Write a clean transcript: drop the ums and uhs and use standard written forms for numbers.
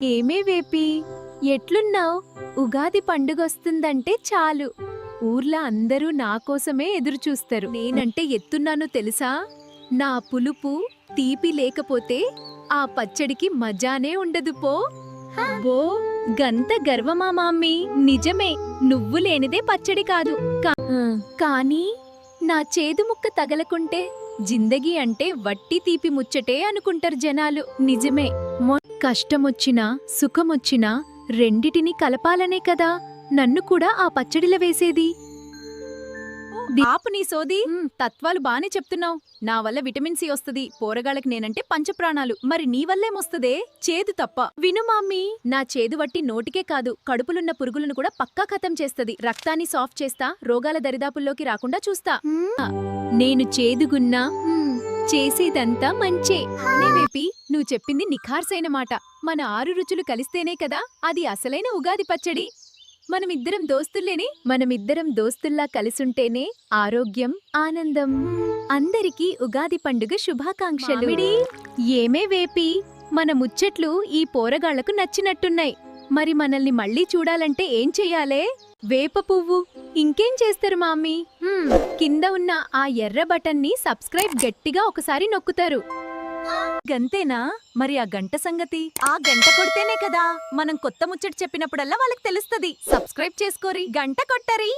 ఏమే వేపి, ఎట్లున్నావ్? ఉగాది పండుగొస్తుందంటే చాలు ఊర్లో అందరూ నా కోసమే ఎదురుచూస్తారు. నేనంటే ఎత్తున్నానో తెలుసా? నా పులుపు, తీపి లేకపోతే ఆ పచ్చడికి మజానే ఉండదు పో. బో, గంత గర్వమా మామ్మీ? నిజమే, నువ్వు లేనిదే పచ్చడి కాదు. కానీ నా చేదు ముక్క తగలకుంటే జిందగీ అంటే వట్టి తీపి ముచ్చటే అనుకుంటారు జనాలు. నిజమే, కష్టమొచ్చినా సుఖమొచ్చినా రెండిటిని కలపాలనే కదా నన్ను కూడా ఆ పచ్చడిలో వేసేది. ఆపు నీ సోది. తత్వాలు బానే చెప్తున్నావు. నా వల్ల విటమిన్ సి వస్తది, పోరగాళ్ళకి నేనంటే పంచప్రాణాలు. మరి నీ వల్లేమొస్తదే? చేదు తప్ప. విను మామ్మీ, నా చేదు వట్టి నోటికే కాదు కడుపులున్న పురుగులను కూడా పక్కా ఖతం చేస్తది. రక్తాన్ని సాఫ్ట్ చేస్తా, రోగాల దరిదాపుల్లోకి రాకుండా చూస్తా. నేను చేదుగున్నా చేసేదంతా మంచే. వేపి, నువ్వు చెప్పింది నిఖార్సైన మాట. మన 6 రుచులు కలిస్తేనే కదా అది అసలైన ఉగాది పచ్చడి. మనమిద్దరం దోస్తుల్లా కలిసుంటేనే ఆరోగ్యం, ఆనందం. అందరికీ ఉగాది పండుగ శుభాకాంక్షలు. ఏమే వేపి, మన ముచ్చట్లు ఈ పోరగాళ్లకు నచ్చినట్టున్నాయి. మరి మనల్ని మళ్ళీ చూడాలంటే ఏం చెయ్యాలే? వేప పువ్వు. ఇంకేం చేస్తారు మామ్మీ? కింద ఉన్న ఆ ఎర్ర బటన్ని సబ్స్క్రైబ్ గట్టిగా ఒకసారి నొక్కుతారు. గంతేనా? మరి ఆ గంట సంగతి? ఆ గంట కొడితేనే కదా మనం కొత్త ముచ్చట చెప్పినప్పుడల్లా వాళ్ళకి తెలుస్తది. సబ్స్క్రైబ్ చేసుకోరి, గంట కొట్టరి.